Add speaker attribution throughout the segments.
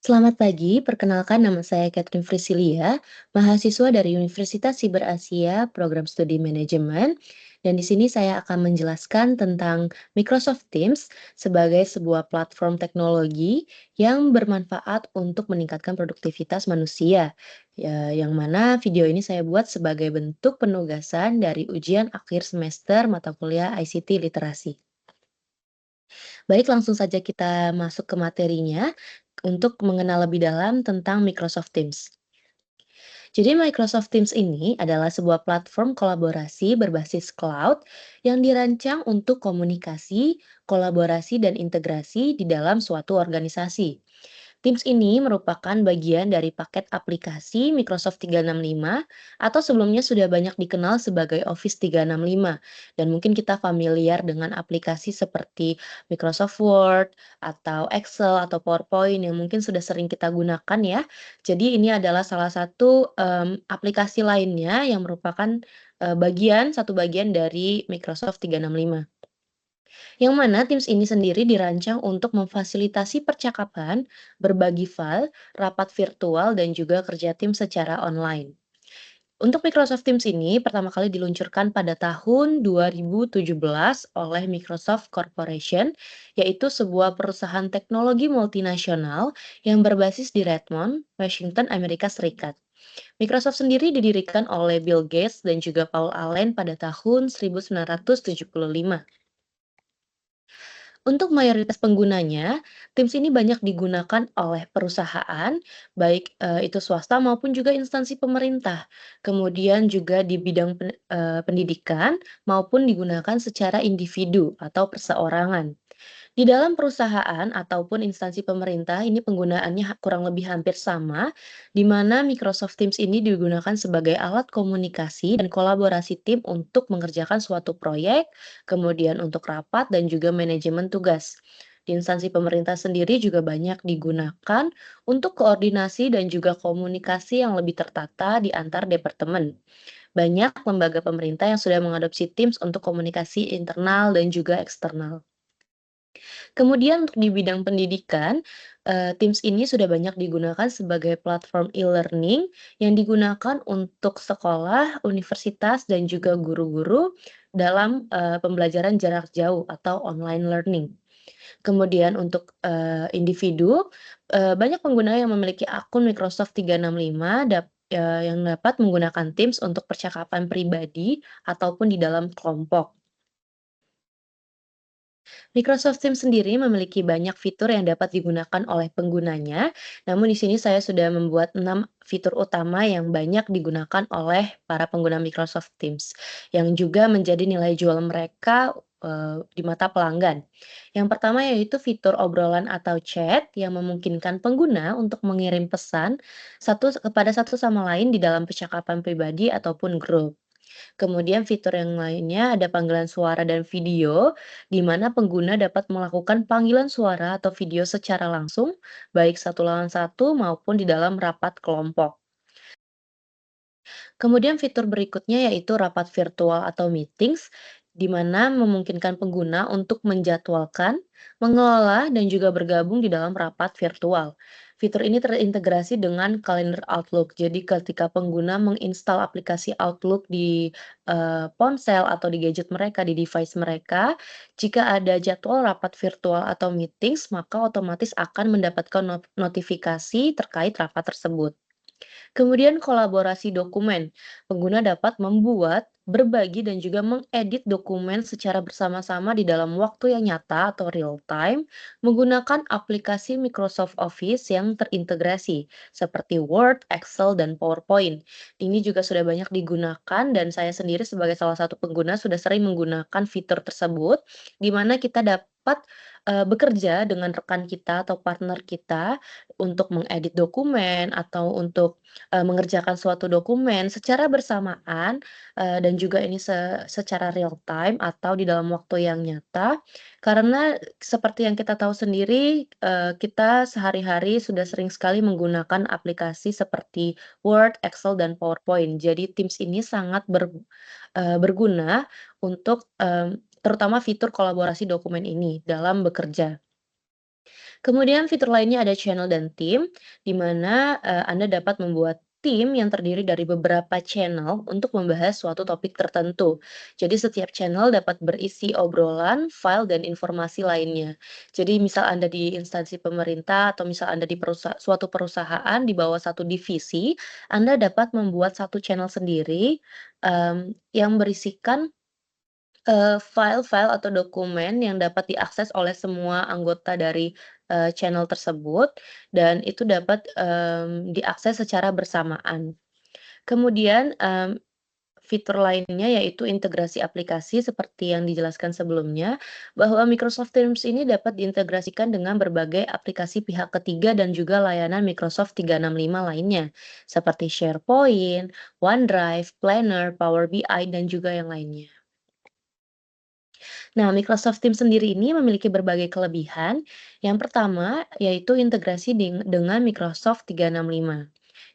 Speaker 1: Selamat pagi, perkenalkan nama saya Catherine Frisilia, mahasiswa dari Universitas Siber Asia, program studi manajemen. Dan di sini saya akan menjelaskan tentang Microsoft Teams sebagai sebuah platform teknologi yang bermanfaat untuk meningkatkan produktivitas manusia. Ya, yang mana video ini saya buat sebagai bentuk penugasan dari ujian akhir semester mata kuliah ICT Literasi. Baik, langsung saja kita masuk ke materinya untuk mengenal lebih dalam tentang Microsoft Teams. Jadi Microsoft Teams ini adalah sebuah platform kolaborasi berbasis cloud yang dirancang untuk komunikasi, kolaborasi, dan integrasi di dalam suatu organisasi. Teams ini merupakan bagian dari paket aplikasi Microsoft 365 atau sebelumnya sudah banyak dikenal sebagai Office 365. Dan mungkin kita familiar dengan aplikasi seperti Microsoft Word atau Excel atau PowerPoint yang mungkin sudah sering kita gunakan ya. Jadi ini adalah salah satu aplikasi lainnya yang merupakan satu bagian dari Microsoft 365. Yang mana Teams ini sendiri dirancang untuk memfasilitasi percakapan, berbagi file, rapat virtual, dan juga kerja tim secara online. Untuk Microsoft Teams ini pertama kali diluncurkan pada tahun 2017 oleh Microsoft Corporation, yaitu sebuah perusahaan teknologi multinasional yang berbasis di Redmond, Washington, Amerika Serikat. Microsoft sendiri didirikan oleh Bill Gates dan juga Paul Allen pada tahun 1975. Untuk mayoritas penggunanya, Teams ini banyak digunakan oleh perusahaan, baik, itu swasta maupun juga instansi pemerintah. Kemudian juga di bidang pendidikan maupun digunakan secara individu atau perseorangan. Di dalam perusahaan ataupun instansi pemerintah ini penggunaannya kurang lebih hampir sama, di mana Microsoft Teams ini digunakan sebagai alat komunikasi dan kolaborasi tim untuk mengerjakan suatu proyek, kemudian untuk rapat dan juga manajemen tugas. Di instansi pemerintah sendiri juga banyak digunakan untuk koordinasi dan juga komunikasi yang lebih tertata di antar departemen. Banyak lembaga pemerintah yang sudah mengadopsi Teams untuk komunikasi internal dan juga eksternal. Kemudian untuk di bidang pendidikan, Teams ini sudah banyak digunakan sebagai platform e-learning yang digunakan untuk sekolah, universitas, dan juga guru-guru dalam, pembelajaran jarak jauh atau online learning. Kemudian untuk, individu, banyak pengguna yang memiliki akun Microsoft 365 yang dapat menggunakan Teams untuk percakapan pribadi ataupun di dalam kelompok. Microsoft Teams sendiri memiliki banyak fitur yang dapat digunakan oleh penggunanya, namun di sini saya sudah membuat 6 fitur utama yang banyak digunakan oleh para pengguna Microsoft Teams, yang juga menjadi nilai jual mereka, di mata pelanggan. Yang pertama yaitu fitur obrolan atau chat yang memungkinkan pengguna untuk mengirim pesan kepada satu sama lain di dalam percakapan pribadi ataupun grup. Kemudian fitur yang lainnya ada panggilan suara dan video, di mana pengguna dapat melakukan panggilan suara atau video secara langsung, baik satu lawan satu maupun di dalam rapat kelompok. Kemudian fitur berikutnya yaitu rapat virtual atau meetings, di mana memungkinkan pengguna untuk menjadwalkan, mengelola, dan juga bergabung di dalam rapat virtual. Fitur ini terintegrasi dengan kalender Outlook. Jadi ketika pengguna menginstal aplikasi Outlook di ponsel atau di gadget mereka, di device mereka, jika ada jadwal rapat virtual atau meetings, maka otomatis akan mendapatkan notifikasi terkait rapat tersebut. Kemudian kolaborasi dokumen. Pengguna dapat membuat, berbagi, dan juga mengedit dokumen secara bersama-sama di dalam waktu yang nyata atau real time menggunakan aplikasi Microsoft Office yang terintegrasi seperti Word, Excel, dan PowerPoint. Ini juga sudah banyak digunakan dan saya sendiri sebagai salah satu pengguna sudah sering menggunakan fitur tersebut di mana kita dapat bekerja dengan rekan kita atau partner kita untuk mengedit dokumen atau untuk mengerjakan suatu dokumen secara bersamaan, dan juga ini secara real time atau di dalam waktu yang nyata, karena seperti yang kita tahu sendiri, kita sehari-hari sudah sering sekali menggunakan aplikasi seperti Word, Excel, dan PowerPoint. Jadi Teams ini sangat berguna untuk, terutama fitur kolaborasi dokumen ini dalam bekerja. Kemudian fitur lainnya ada channel dan tim, di mana, Anda dapat membuat tim yang terdiri dari beberapa channel untuk membahas suatu topik tertentu. Jadi setiap channel dapat berisi obrolan, file, dan informasi lainnya. Jadi misal Anda di instansi pemerintah atau misal Anda di suatu perusahaan di bawah satu divisi, Anda dapat membuat satu channel sendiri, yang berisikan file-file atau dokumen yang dapat diakses oleh semua anggota dari, channel tersebut dan itu dapat, diakses secara bersamaan. Kemudian, fitur lainnya yaitu integrasi aplikasi seperti yang dijelaskan sebelumnya, bahwa Microsoft Teams ini dapat diintegrasikan dengan berbagai aplikasi pihak ketiga dan juga layanan Microsoft 365 lainnya, seperti SharePoint, OneDrive, Planner, Power BI, dan juga yang lainnya. Nah, Microsoft Teams sendiri ini memiliki berbagai kelebihan. Yang pertama, yaitu integrasi dengan Microsoft 365.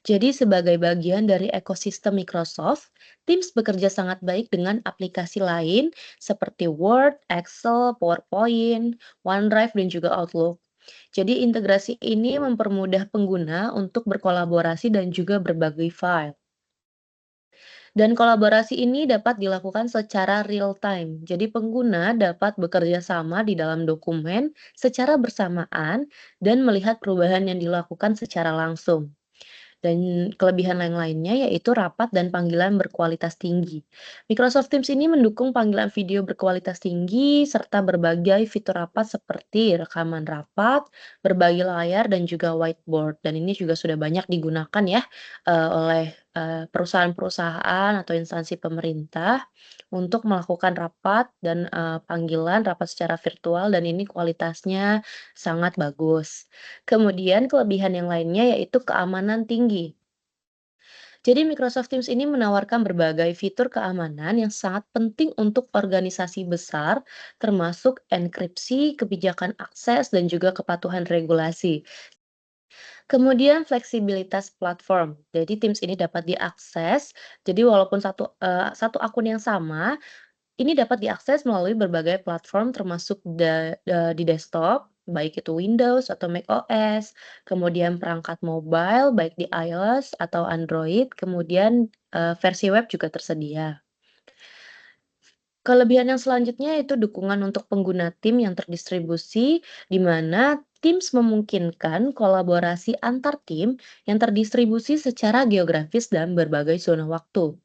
Speaker 1: Jadi, sebagai bagian dari ekosistem Microsoft, Teams bekerja sangat baik dengan aplikasi lain seperti Word, Excel, PowerPoint, OneDrive, dan juga Outlook. Jadi, integrasi ini mempermudah pengguna untuk berkolaborasi dan juga berbagi file. Dan kolaborasi ini dapat dilakukan secara real time. Jadi pengguna dapat bekerja sama di dalam dokumen secara bersamaan dan melihat perubahan yang dilakukan secara langsung. Dan kelebihan yang lainnya yaitu rapat dan panggilan berkualitas tinggi. Microsoft Teams ini mendukung panggilan video berkualitas tinggi serta berbagai fitur rapat seperti rekaman rapat, berbagi layar, dan juga whiteboard. Dan ini juga sudah banyak digunakan ya oleh perusahaan-perusahaan atau instansi pemerintah untuk melakukan rapat dan panggilan rapat secara virtual dan ini kualitasnya sangat bagus. Kemudian kelebihan yang lainnya yaitu keamanan tinggi. Jadi Microsoft Teams ini menawarkan berbagai fitur keamanan yang sangat penting untuk organisasi besar, termasuk enkripsi, kebijakan akses, dan juga kepatuhan regulasi. Kemudian fleksibilitas platform. Jadi Teams ini dapat diakses, jadi walaupun satu akun yang sama, ini dapat diakses melalui berbagai platform termasuk di desktop, baik itu Windows atau macOS, kemudian perangkat mobile baik di iOS atau Android, kemudian, versi web juga tersedia. Kelebihan yang selanjutnya yaitu dukungan untuk pengguna tim yang terdistribusi, di mana Teams memungkinkan kolaborasi antar tim yang terdistribusi secara geografis dan berbagai zona waktu.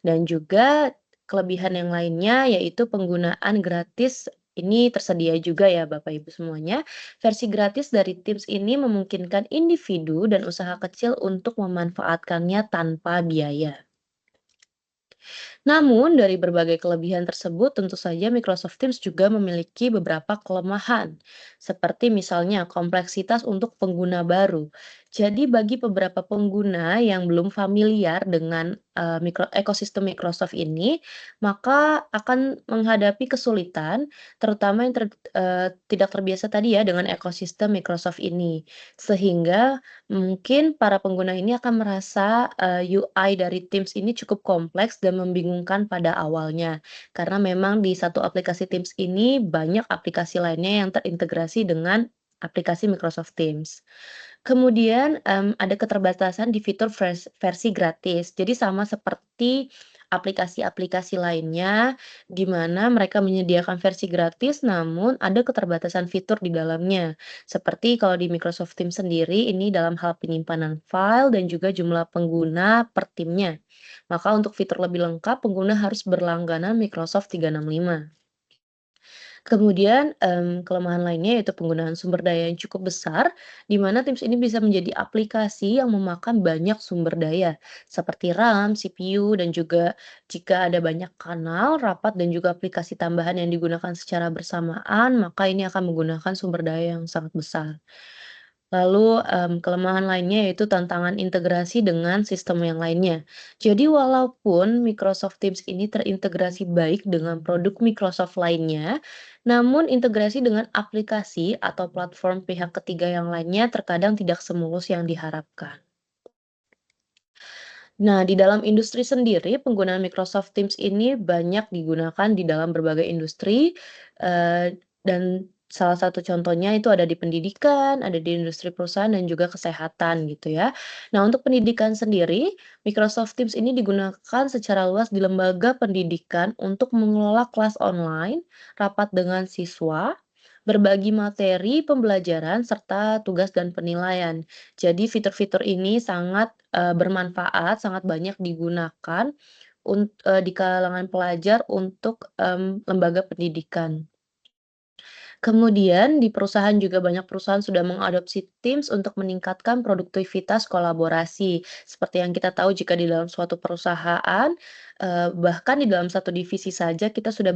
Speaker 1: Dan juga kelebihan yang lainnya yaitu penggunaan gratis ini tersedia juga ya Bapak Ibu semuanya. Versi gratis dari Teams ini memungkinkan individu dan usaha kecil untuk memanfaatkannya tanpa biaya. Namun, dari berbagai kelebihan tersebut, tentu saja Microsoft Teams juga memiliki beberapa kelemahan, seperti misalnya kompleksitas untuk pengguna baru. Jadi, bagi beberapa pengguna yang belum familiar dengan ekosistem Microsoft ini, maka akan menghadapi kesulitan, terutama yang tidak terbiasa tadi ya dengan ekosistem Microsoft ini, sehingga mungkin para pengguna ini akan merasa, UI dari Teams ini cukup kompleks dan membingungkan pada awalnya, karena memang di satu aplikasi Teams ini banyak aplikasi lainnya yang terintegrasi dengan aplikasi Microsoft Teams. Kemudian, ada keterbatasan di fitur versi gratis. Jadi sama seperti aplikasi-aplikasi lainnya, di mana mereka menyediakan versi gratis, namun ada keterbatasan fitur di dalamnya. Seperti kalau di Microsoft Teams sendiri, ini dalam hal penyimpanan file dan juga jumlah pengguna per timnya. Maka untuk fitur lebih lengkap, pengguna harus berlangganan Microsoft 365. Kemudian, kelemahan lainnya yaitu penggunaan sumber daya yang cukup besar, di mana Teams ini bisa menjadi aplikasi yang memakan banyak sumber daya, seperti RAM, CPU, dan juga jika ada banyak kanal, rapat, dan juga aplikasi tambahan yang digunakan secara bersamaan, maka ini akan menggunakan sumber daya yang sangat besar. Lalu, kelemahan lainnya yaitu tantangan integrasi dengan sistem yang lainnya. Jadi walaupun Microsoft Teams ini terintegrasi baik dengan produk Microsoft lainnya, namun integrasi dengan aplikasi atau platform pihak ketiga yang lainnya terkadang tidak semulus yang diharapkan. Nah, di dalam industri sendiri, penggunaan Microsoft Teams ini banyak digunakan di dalam berbagai industri, dan Salah satu contohnya itu ada di pendidikan, ada di industri perusahaan dan juga kesehatan gitu ya. Nah, untuk pendidikan sendiri, Microsoft Teams ini digunakan secara luas di lembaga pendidikan untuk mengelola kelas online, rapat dengan siswa, berbagi materi pembelajaran serta tugas dan penilaian. Jadi fitur-fitur ini sangat bermanfaat, sangat banyak digunakan di kalangan pelajar untuk lembaga pendidikan. Kemudian di perusahaan juga banyak perusahaan sudah mengadopsi Teams untuk meningkatkan produktivitas kolaborasi. Seperti yang kita tahu jika di dalam suatu perusahaan, bahkan di dalam satu divisi saja kita sudah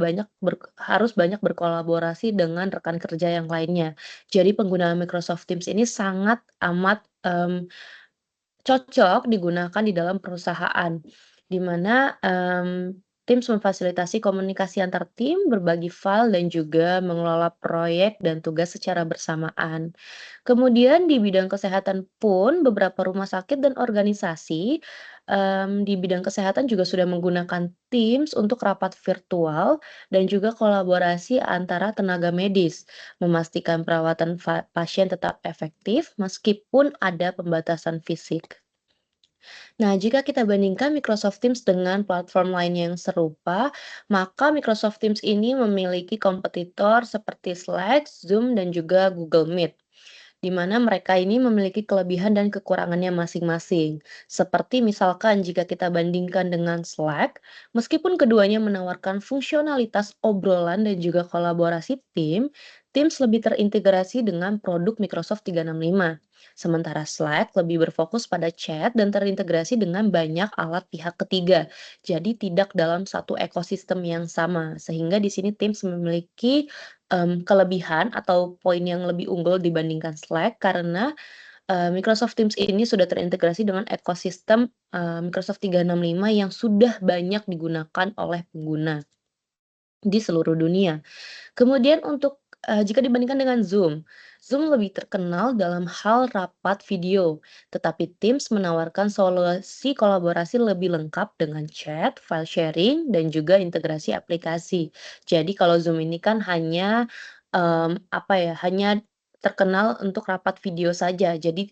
Speaker 1: harus banyak berkolaborasi dengan rekan kerja yang lainnya. Jadi penggunaan Microsoft Teams ini sangat amat, cocok digunakan di dalam perusahaan, di mana, Teams memfasilitasi komunikasi antar tim, berbagi file, dan juga mengelola proyek dan tugas secara bersamaan. Kemudian di bidang kesehatan pun beberapa rumah sakit dan organisasi, di bidang kesehatan juga sudah menggunakan Teams untuk rapat virtual dan juga kolaborasi antara tenaga medis, memastikan perawatan pasien tetap efektif meskipun ada pembatasan fisik. Nah, jika kita bandingkan Microsoft Teams dengan platform lainnya yang serupa, maka Microsoft Teams ini memiliki kompetitor seperti Slack, Zoom, dan juga Google Meet, di mana mereka ini memiliki kelebihan dan kekurangannya masing-masing. Seperti misalkan jika kita bandingkan dengan Slack, meskipun keduanya menawarkan fungsionalitas obrolan dan juga kolaborasi tim, Teams lebih terintegrasi dengan produk Microsoft 365. Sementara Slack lebih berfokus pada chat dan terintegrasi dengan banyak alat pihak ketiga. Jadi tidak dalam satu ekosistem yang sama. Sehingga di sini Teams memiliki kelebihan atau poin yang lebih unggul dibandingkan Slack karena, Microsoft Teams ini sudah terintegrasi dengan ekosistem, Microsoft 365 yang sudah banyak digunakan oleh pengguna di seluruh dunia. Kemudian untuk, jika dibandingkan dengan Zoom, Zoom lebih terkenal dalam hal rapat video, tetapi Teams menawarkan solusi kolaborasi lebih lengkap dengan chat, file sharing, dan juga integrasi aplikasi. Jadi kalau Zoom ini kan hanya, apa ya, hanya terkenal untuk rapat video saja. Jadi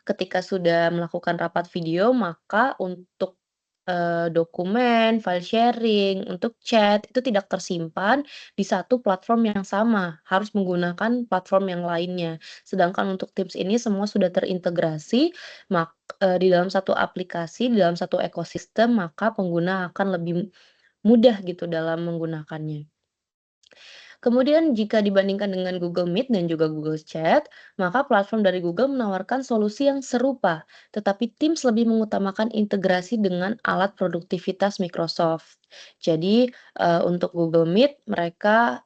Speaker 1: ketika sudah melakukan rapat video, maka untuk dokumen, file sharing, untuk chat, itu tidak tersimpan di satu platform yang sama, harus menggunakan platform yang lainnya. Sedangkan untuk Teams ini semua sudah terintegrasi, di dalam satu aplikasi, di dalam satu ekosistem, maka pengguna akan lebih mudah gitu dalam menggunakannya. Kemudian jika dibandingkan dengan Google Meet dan juga Google Chat, maka platform dari Google menawarkan solusi yang serupa, tetapi Teams lebih mengutamakan integrasi dengan alat produktivitas Microsoft. Jadi, untuk Google Meet mereka,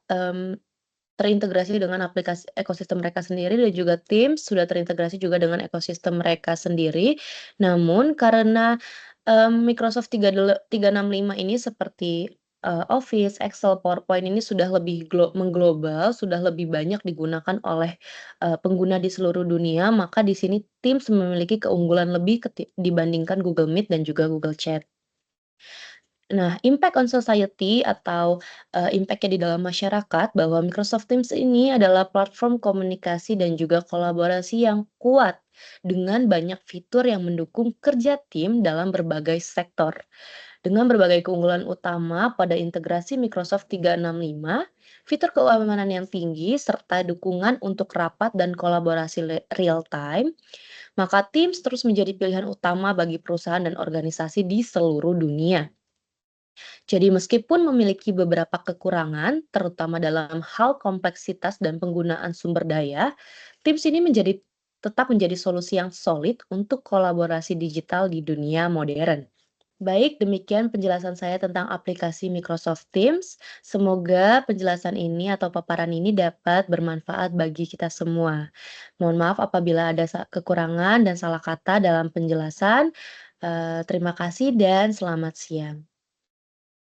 Speaker 1: terintegrasi dengan aplikasi ekosistem mereka sendiri dan juga Teams sudah terintegrasi juga dengan ekosistem mereka sendiri. Namun karena, Microsoft 365 ini seperti, Office, Excel, PowerPoint ini sudah lebih mengglobal, sudah lebih banyak digunakan oleh, pengguna di seluruh dunia, maka di sini Teams memiliki keunggulan lebih dibandingkan Google Meet dan juga Google Chat. Nah, impact on society atau, impact-nya di dalam masyarakat bahwa Microsoft Teams ini adalah platform komunikasi dan juga kolaborasi yang kuat, dengan banyak fitur yang mendukung kerja tim dalam berbagai sektor. Dengan berbagai keunggulan utama pada integrasi Microsoft 365, fitur keamanan yang tinggi, serta dukungan untuk rapat dan kolaborasi real time, maka Teams terus menjadi pilihan utama bagi perusahaan dan organisasi di seluruh dunia. Jadi meskipun memiliki beberapa kekurangan, terutama dalam hal kompleksitas dan penggunaan sumber daya, Teams ini tetap menjadi solusi yang solid untuk kolaborasi digital di dunia modern. Baik, demikian penjelasan saya tentang aplikasi Microsoft Teams. Semoga penjelasan ini atau paparan ini dapat bermanfaat bagi kita semua. Mohon maaf apabila ada kekurangan dan salah kata dalam penjelasan. Terima kasih dan selamat siang.